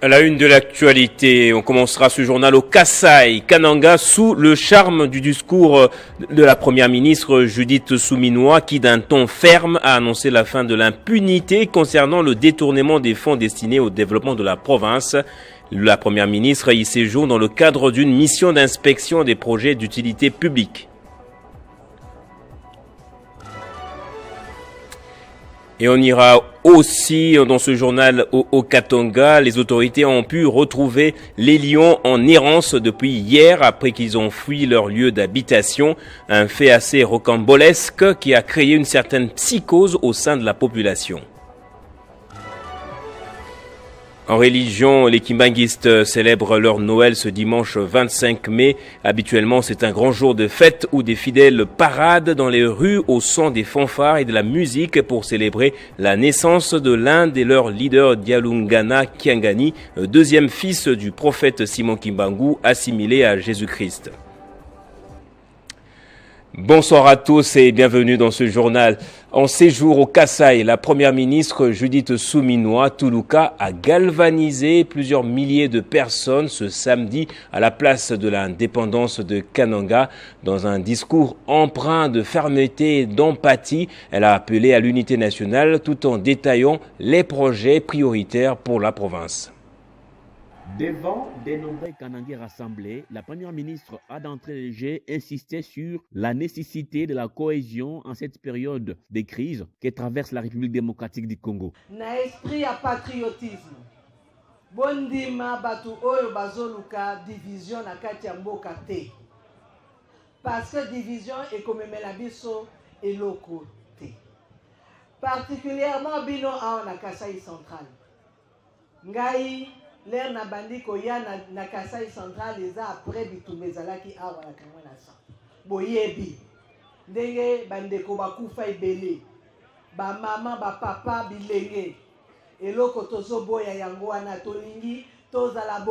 À la une de l'actualité, on commencera ce journal au Kasai, Kananga, sous le charme du discours de la première ministre Judith Suminwa, qui d'un ton ferme a annoncé la fin de l'impunité concernant le détournement des fonds destinés au développement de la province. La première ministre y séjourne dans le cadre d'une mission d'inspection des projets d'utilité publique. Et on ira aussi dans ce journal au Katanga. Les autorités ont pu retrouver les lions en errance depuis hier après qu'ils ont fui leur lieu d'habitation. Un fait assez rocambolesque qui a créé une certaine psychose au sein de la population. En religion, les kimbanguistes célèbrent leur Noël ce dimanche 25 mai. Habituellement, c'est un grand jour de fête où des fidèles paradent dans les rues au son des fanfares et de la musique pour célébrer la naissance de l'un de leurs leaders, Dialungana Kiangani, deuxième fils du prophète Simon Kimbangu, assimilé à Jésus-Christ. Bonsoir à tous et bienvenue dans ce journal. En séjour au Kasai, la première ministre Judith Suminwa Tuluka a galvanisé plusieurs milliers de personnes ce samedi à la place de l'indépendance de Kananga. Dans un discours empreint de fermeté et d'empathie, elle a appelé à l'unité nationale tout en détaillant les projets prioritaires pour la province. Devant des nombreux Kanangais rassemblés, la première ministre a d'entrée de jeu insisté sur la nécessité de la cohésion en cette période de crise que traverse la République démocratique du Congo. Na esprit à patriotisme, bondima batu oyo bazoluka division na kati ya mboka te. Parce que division ekomemela biso eloko te. Particulièrement bino awa na Kasai central. Ngai l'air na bandi koya na Kasai central eza après bitumba ezalaki awa na kango na sa boyebi ndenge bandeko bakufa ebele bamama bapapa bilenge eloko tozoboya yango wana tolingi tozala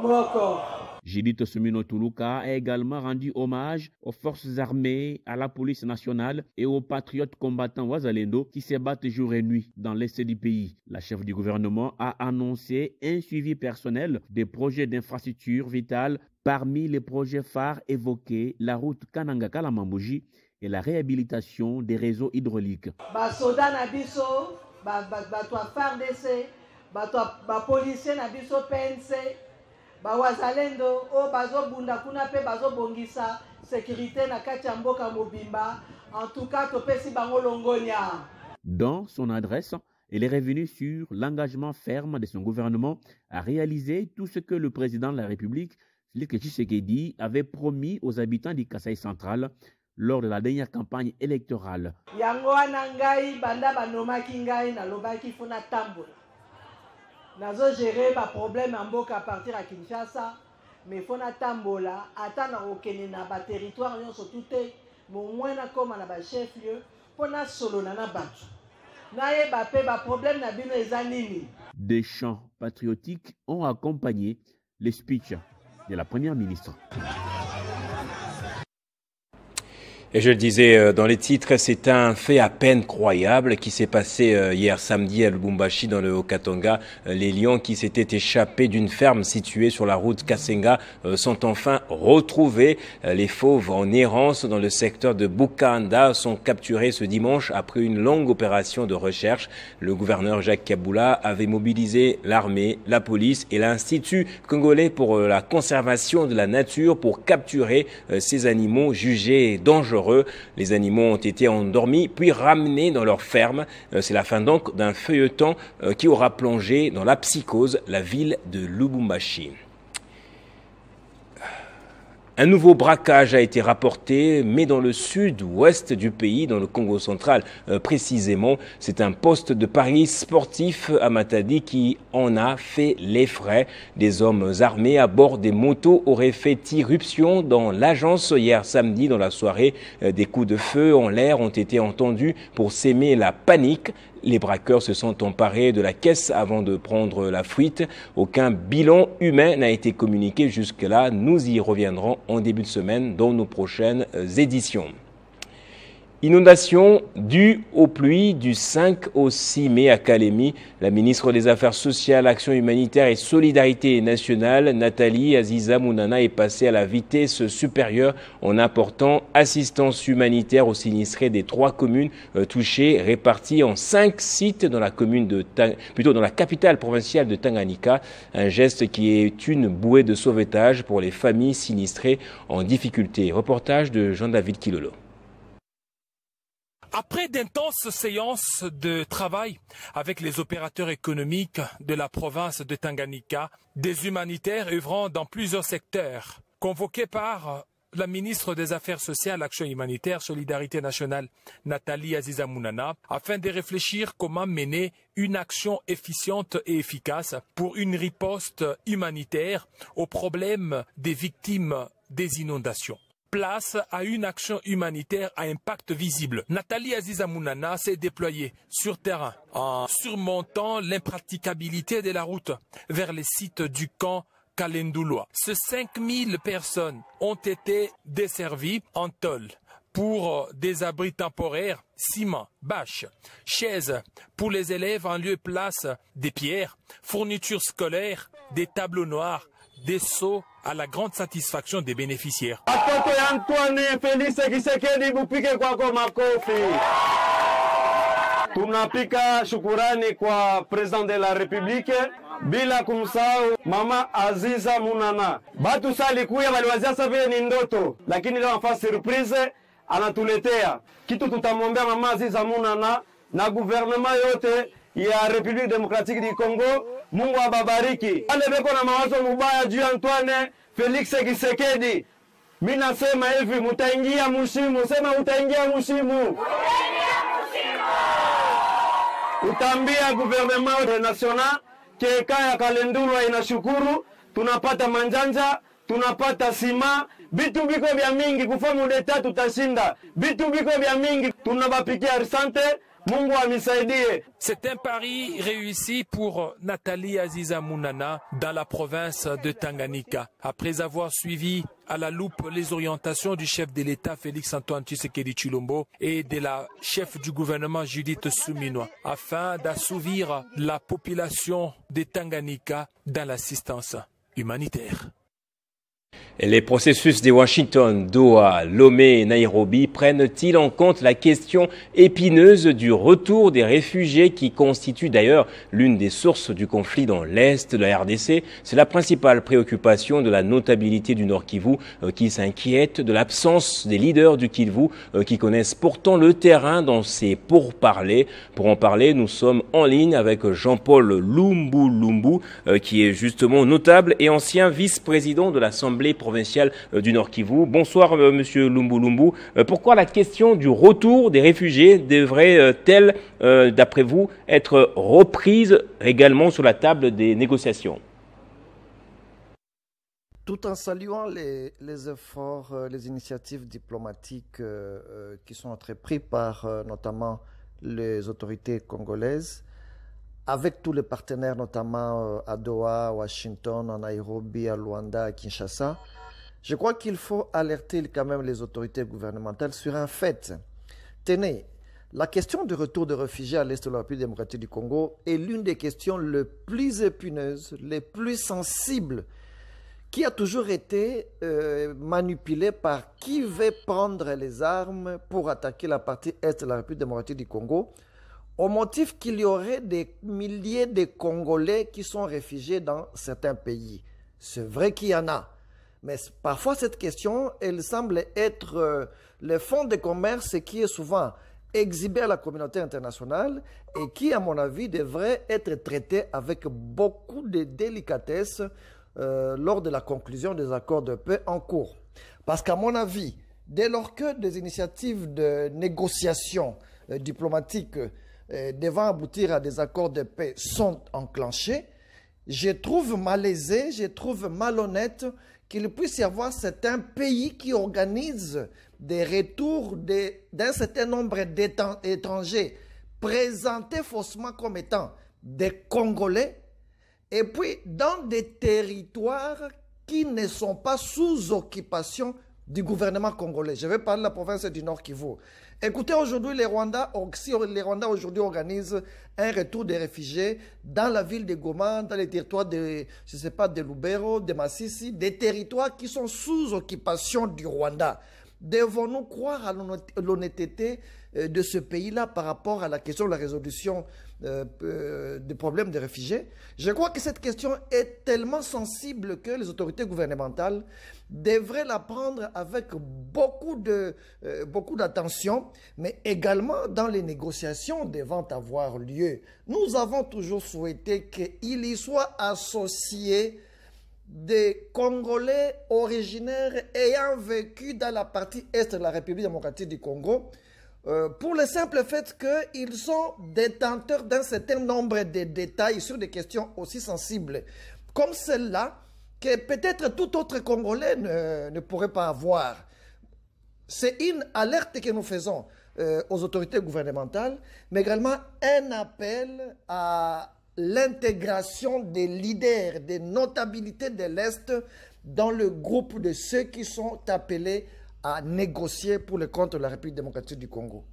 moko. Judith Suminwa Tuluka a également rendu hommage aux forces armées, à la police nationale et aux patriotes combattants Wazalendo qui se battent jour et nuit dans l'est du pays. La chef du gouvernement a annoncé un suivi personnel des projets d'infrastructures vitales. Parmi les projets phares évoqués, la route Kananga-Kalamamboji et la réhabilitation des réseaux hydrauliques. Basoda na biso, bato FARDC, ba policier na biso PNC, Wazalendo o bazo bunda kuna pe bazo bongisa sécurité na kati ya mboka mobimba. En tout cas, topesi bango longonia. Dans son adresse, elle est revenue sur l'engagement ferme de son gouvernement à réaliser tout ce que le président de la République, Félix Tshisekedi, avait promis aux habitants du Kasai central lors de la dernière campagne électorale. Yango wana ngai banda banomaki ngai na lobaki funa tambola. Nazo gérer ba problème en mboka à partir à Kinshasa, mais fona tambola atana okene na ba territoire nyonso tuté mo mwana koma na ba chef lieu pona solo na batu. Na ye ba pe ba problème na bino ezanini. Des chants patriotiques ont accompagné les speeches de la première ministre. Et je le disais dans les titres, c'est un fait à peine croyable qui s'est passé hier samedi à Lubumbashi dans le Haut-Katanga. Les lions qui s'étaient échappés d'une ferme située sur la route Kasenga sont enfin retrouvés. Les fauves en errance dans le secteur de Bukanda sont capturés ce dimanche après une longue opération de recherche. Le gouverneur Jacques Kabula avait mobilisé l'armée, la police et l'Institut congolais pour la conservation de la nature pour capturer ces animaux jugés dangereux. Les animaux ont été endormis puis ramenés dans leur ferme. C'est la fin donc d'un feuilleton qui aura plongé dans la psychose la ville de Lubumbashi. Un nouveau braquage a été rapporté, mais dans le sud-ouest du pays, dans le Congo central précisément. C'est un poste de paris sportif à Matadi qui en a fait les frais. Des hommes armés à bord des motos auraient fait irruption dans l'agence hier samedi dans la soirée. Des coups de feu en l'air ont été entendus pour s'aimer la panique. Les braqueurs se sont emparés de la caisse avant de prendre la fuite. Aucun bilan humain n'a été communiqué jusque-là. Nous y reviendrons en début de semaine dans nos prochaines éditions. Inondation due aux pluies du 5 au 6 mai à Kalemi. La ministre des Affaires sociales, Action humanitaire et Solidarité nationale, Nathalie Aziza Mounana, est passée à la vitesse supérieure en apportant assistance humanitaire aux sinistrés des 3 communes touchées, réparties en 5 sites dans la commune dans la capitale provinciale de Tanganyika. Un geste qui est une bouée de sauvetage pour les familles sinistrées en difficulté. Reportage de Jean-David Kilolo. Après d'intenses séances de travail avec les opérateurs économiques de la province de Tanganyika, des humanitaires œuvrant dans plusieurs secteurs, convoqués par la ministre des Affaires sociales, Action humanitaire, Solidarité nationale, Nathalie Aziza Mounana, afin de réfléchir comment mener une action efficiente et efficace pour une riposte humanitaire aux problèmes des victimes des inondations. Place à une action humanitaire à impact visible. Nathalie Aziza Mounana s'est déployée sur terrain en surmontant l'impraticabilité de la route vers les sites du camp Kalendouloa. Ces 5000 personnes ont été desservies en tôle pour des abris temporaires, ciment, bâches, chaises pour les élèves en lieu et place des pierres, fournitures scolaires, des tableaux noirs, des seaux à la grande satisfaction des bénéficiaires. Tunapika shukurani kwa president de la Republique bila kumsahau mama Aziza Mounana. Batu salikuya waliwazia sasa ni ndoto, lakini leo anafanya surprise anatuletea kitu. Tutamwombea mama Aziza Mounana na gouvernement yote ya Republique Democratique du Congo. Mungu ababariki. Wale beko na mawazo mubaya juu Antoine Felix Tshisekedi, mimi nasema hivi, mutaingia mushimu. Sema utaingia mushimu. Utambia gouvernement national keka ya Kalendouloa inashukuru, tunapata manjanja, tunapata sima, bitu biko vya mingi kufamu leta tutashinda. Bitu biko vya mingi tunabapikia risante. C'est un pari réussi pour Nathalie Aziza Mounana dans la province de Tanganyika. Après avoir suivi à la loupe les orientations du chef de l'État Félix Antoine Tshisekedi Tshilombo et de la chef du gouvernement Judith Suminwa, afin d'assouvir la population de Tanganyika dans l'assistance humanitaire. Et les processus de Washington, Doha, Lomé et Nairobi prennent-ils en compte la question épineuse du retour des réfugiés qui constitue d'ailleurs l'une des sources du conflit dans l'Est de la RDC? C'est la principale préoccupation de la notabilité du Nord Kivu qui s'inquiète de l'absence des leaders du Kivu qui connaissent pourtant le terrain dans ces pourparlers. Pour en parler, nous sommes en ligne avec Jean-Paul Lumbu qui est justement notable et ancien vice-président de l'Assemblée provinciale du Nord Kivu. Bonsoir Monsieur Lumbu. Pourquoi la question du retour des réfugiés devrait-elle, d'après vous, être reprise également sur la table des négociations? Tout en saluant les efforts, les initiatives diplomatiques qui sont entrepris par notamment les autorités congolaises, avec tous les partenaires, notamment à Doha, à Washington, à Nairobi, à Luanda, à Kinshasa, je crois qu'il faut alerter quand même les autorités gouvernementales sur un fait. Tenez, la question du retour de réfugiés à l'Est de la République démocratique du Congo est l'une des questions les plus épineuses, les plus sensibles, qui a toujours été manipulée par qui veut prendre les armes pour attaquer la partie Est de la République démocratique du Congo, au motif qu'il y aurait des milliers de Congolais qui sont réfugiés dans certains pays. C'est vrai qu'il y en a. Mais parfois, cette question, elle semble être le fonds de commerce qui est souvent exhibé à la communauté internationale et qui, à mon avis, devrait être traité avec beaucoup de délicatesse lors de la conclusion des accords de paix en cours. Parce qu'à mon avis, dès lors que des initiatives de négociation diplomatique devant aboutir à des accords de paix sont enclenchés, je trouve malaisé, je trouve malhonnête qu'il puisse y avoir certains pays qui organisent des retours d'un certain nombre d'étrangers présentés faussement comme étant des Congolais et puis dans des territoires qui ne sont pas sous occupation du gouvernement congolais. Je vais parler de la province du Nord Kivu. Écoutez, aujourd'hui, les Rwandais aujourd'hui organisent un retour des réfugiés dans la ville de Goma, dans les territoires de, je sais pas, de Lubero, de Massissi, des territoires qui sont sous occupation du Rwanda. Devons-nous croire à l'honnêteté de ce pays-là par rapport à la question de la résolution des problèmes des réfugiés? Je crois que cette question est tellement sensible que les autorités gouvernementales devraient la prendre avec beaucoup d'attention, mais également dans les négociations devant avoir lieu. Nous avons toujours souhaité qu'il y soit associé des Congolais originaires ayant vécu dans la partie est de la République démocratique du Congo, pour le simple fait qu'ils sont détenteurs d'un certain nombre de détails sur des questions aussi sensibles comme celle-là, que peut-être tout autre Congolais ne pourrait pas avoir. C'est une alerte que nous faisons aux autorités gouvernementales, mais également un appel à l'intégration des leaders, des notabilités de l'Est dans le groupe de ceux qui sont appelés à négocier pour le compte de la République démocratique du Congo.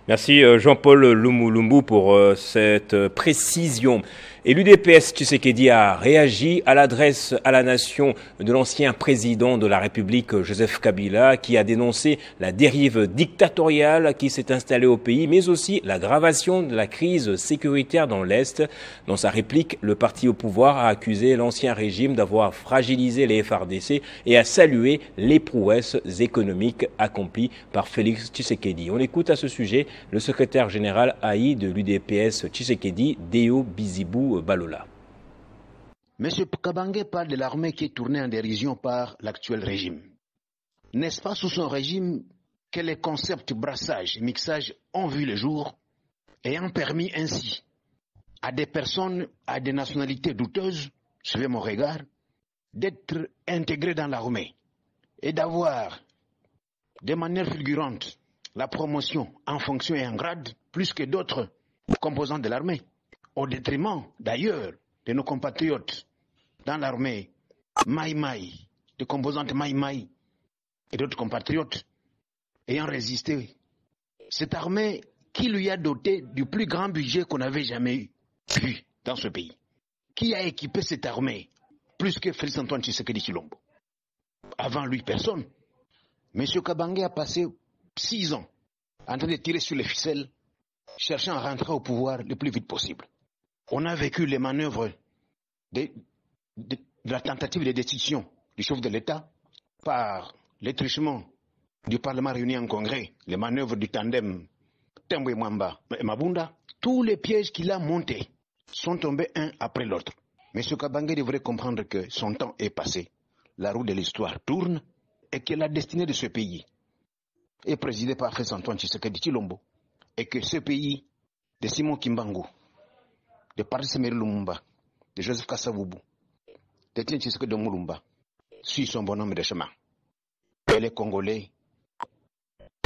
Merci Jean-Paul Lumbu pour cette précision. Et l'UDPS Tshisekedi a réagi à l'adresse à la nation de l'ancien président de la République Joseph Kabila, qui a dénoncé la dérive dictatoriale qui s'est installée au pays, mais aussi l'aggravation de la crise sécuritaire dans l'Est. Dans sa réplique, le parti au pouvoir a accusé l'ancien régime d'avoir fragilisé les FARDC et a salué les prouesses économiques accomplies par Félix Tshisekedi. On écoute à ce sujet le secrétaire général AI de l'UDPS Tshisekedi, Deo Bizibou Balola. M. Kabange parle de l'armée qui est tournée en dérision par l'actuel régime. N'est-ce pas sous son régime que les concepts brassage et mixage ont vu le jour, ayant permis ainsi à des personnes à des nationalités douteuses, suivez mon regard, d'être intégrées dans l'armée et d'avoir de manière fulgurante la promotion en fonction et en grade plus que d'autres composants de l'armée, au détriment d'ailleurs de nos compatriotes dans l'armée Maï-Maï, des composantes Maï-Maï et d'autres compatriotes ayant résisté. Cette armée qui lui a doté du plus grand budget qu'on avait jamais vu dans ce pays. Qui a équipé cette armée plus que Félix Antoine Tshisekedi Tshilombo? Avant lui, personne. M. Kabange a passé 6 ans en train de tirer sur les ficelles, cherchant à rentrer au pouvoir le plus vite possible. On a vécu les manœuvres de la tentative de destitution du chef de l'État par les truchements du Parlement réuni en congrès, les manœuvres du tandem Tembwe Mwamba et Mabunda. Tous les pièges qu'il a montés sont tombés un après l'autre. M. Kabange devrait comprendre que son temps est passé, la roue de l'histoire tourne et que la destinée de ce pays est présidée par Félix Antoine Tshisekedi Tshilombo et que ce pays de Simon Kimbangu, de Patrice Emery Lumumba, de Joseph Kasavubu, de Etienne Tshisekedi Mulumba suit son bonhomme de chemin. Et les Congolais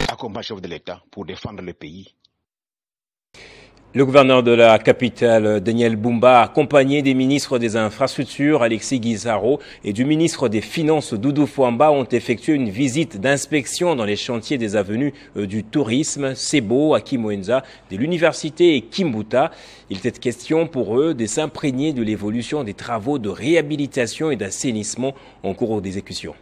accompagnent le chef de l'État pour défendre le pays. Le gouverneur de la capitale, Daniel Bumba, accompagné des ministres des Infrastructures, Alexis Guizarro, et du ministre des Finances, Doudou Fouamba, ont effectué une visite d'inspection dans les chantiers des avenues du tourisme, Sebo, à Kimwenza, de l'université et Kimbuta. Il était question pour eux de s'imprégner de l'évolution des travaux de réhabilitation et d'assainissement en cours d'exécution.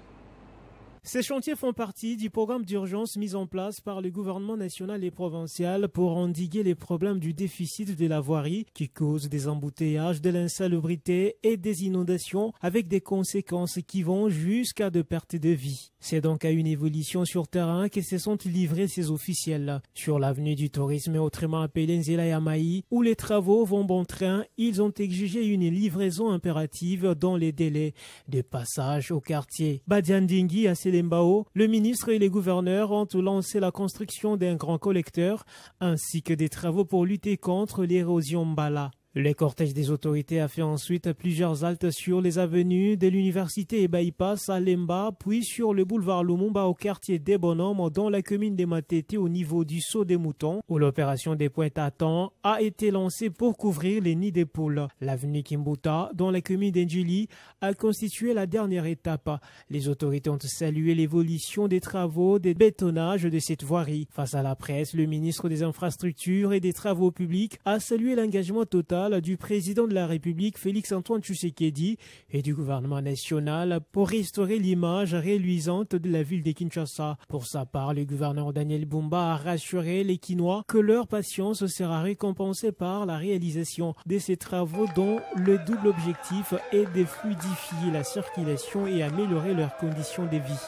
Ces chantiers font partie du programme d'urgence mis en place par le gouvernement national et provincial pour endiguer les problèmes du déficit de la voirie qui cause des embouteillages, de l'insalubrité et des inondations avec des conséquences qui vont jusqu'à de pertes de vie. C'est donc à une évolution sur terrain que se sont livrés ces officiels. Sur l'avenue du tourisme, autrement appelée Nzela Yamaï, où les travaux vont bon train, ils ont exigé une livraison impérative dans les délais de passage au quartier. Badiandingi à Selembao, le ministre et les gouverneurs ont lancé la construction d'un grand collecteur ainsi que des travaux pour lutter contre l'érosion Mbala. Le cortège des autorités a fait ensuite plusieurs haltes sur les avenues de l'université et bypass à Lemba, puis sur le boulevard Lumumba au quartier des Bonhommes dans la commune de Matete au niveau du Saut des Moutons, où l'opération des pointes à temps a été lancée pour couvrir les nids des poules. L'avenue Kimbuta, dans la commune d'Endjili, a constitué la dernière étape. Les autorités ont salué l'évolution des travaux de bétonnage de cette voirie. Face à la presse, le ministre des Infrastructures et des Travaux publics a salué l'engagement total du président de la République Félix-Antoine Tshisekedi et du gouvernement national pour restaurer l'image reluisante de la ville de Kinshasa. Pour sa part, le gouverneur Daniel Bumba a rassuré les Kinois que leur patience sera récompensée par la réalisation de ces travaux dont le double objectif est de fluidifier la circulation et améliorer leurs conditions de vie.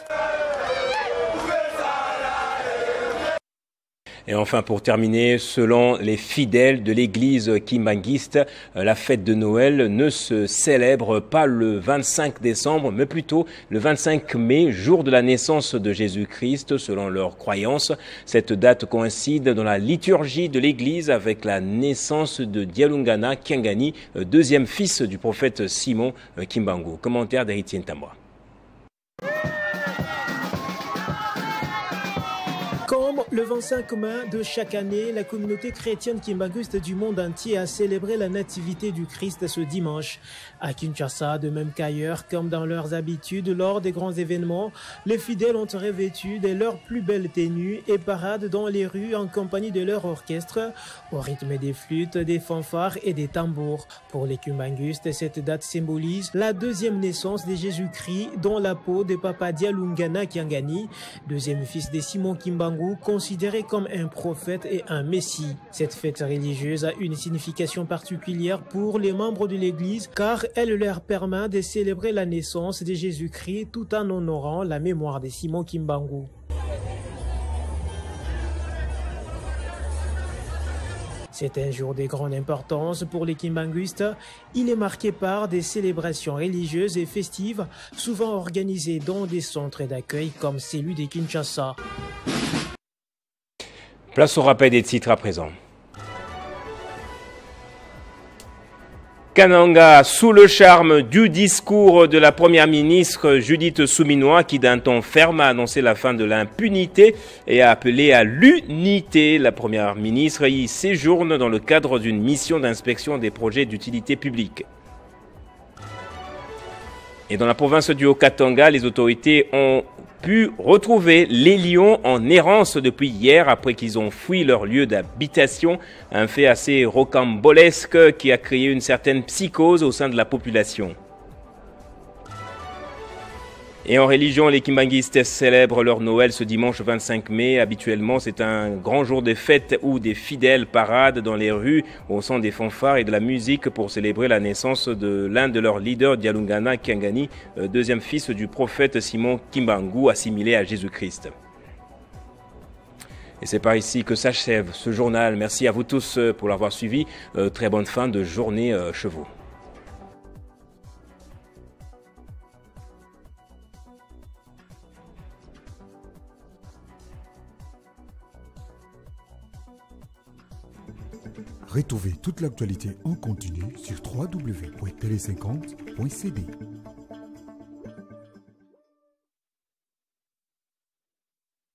Et enfin, pour terminer, selon les fidèles de l'église kimbanguiste, la fête de Noël ne se célèbre pas le 25 décembre, mais plutôt le 25 mai, jour de la naissance de Jésus-Christ, selon leurs croyances. Cette date coïncide dans la liturgie de l'église avec la naissance de Dialungana Kiangani, deuxième fils du prophète Simon Kimbangu. Commentaire d'Héritien Tambwa. Comme le 25 mai de chaque année, la communauté chrétienne kimbanguiste du monde entier a célébré la nativité du Christ ce dimanche. À Kinshasa, de même qu'ailleurs, comme dans leurs habitudes, lors des grands événements, les fidèles ont revêtu de leurs plus belles tenues et paradent dans les rues en compagnie de leur orchestre, au rythme des flûtes, des fanfares et des tambours. Pour les kimbanguistes, cette date symbolise la deuxième naissance de Jésus-Christ dans la peau de Papa Dialungana Kiangani, deuxième fils de Simon Kimbangu, considéré comme un prophète et un messie. Cette fête religieuse a une signification particulière pour les membres de l'Église car elle leur permet de célébrer la naissance de Jésus-Christ tout en honorant la mémoire de Simon Kimbangu. C'est un jour de grande importance pour les kimbanguistes. Il est marqué par des célébrations religieuses et festives, souvent organisées dans des centres d'accueil comme celui de Kinshasa. Place au rappel des titres à présent. Kananga, sous le charme du discours de la première ministre Judith Souminois, qui d'un ton ferme a annoncé la fin de l'impunité et a appelé à l'unité. La première ministre y séjourne dans le cadre d'une mission d'inspection des projets d'utilité publique. Et dans la province du Haut-Katanga, les autorités ont pu retrouver les lions en errance depuis hier après qu'ils ont fui leur lieu d'habitation. Un fait assez rocambolesque qui a créé une certaine psychose au sein de la population. Et en religion, les kimbanguistes célèbrent leur Noël ce dimanche 25 mai. Habituellement, c'est un grand jour de fête où des fidèles paradent dans les rues au son des fanfares et de la musique pour célébrer la naissance de l'un de leurs leaders, Dialungana Kiangani, deuxième fils du prophète Simon Kimbangu, assimilé à Jésus-Christ. Et c'est par ici que s'achève ce journal. Merci à vous tous pour l'avoir suivi. Très bonne fin de journée chez vous. Retrouvez toute l'actualité en continu sur www.tele50.cd.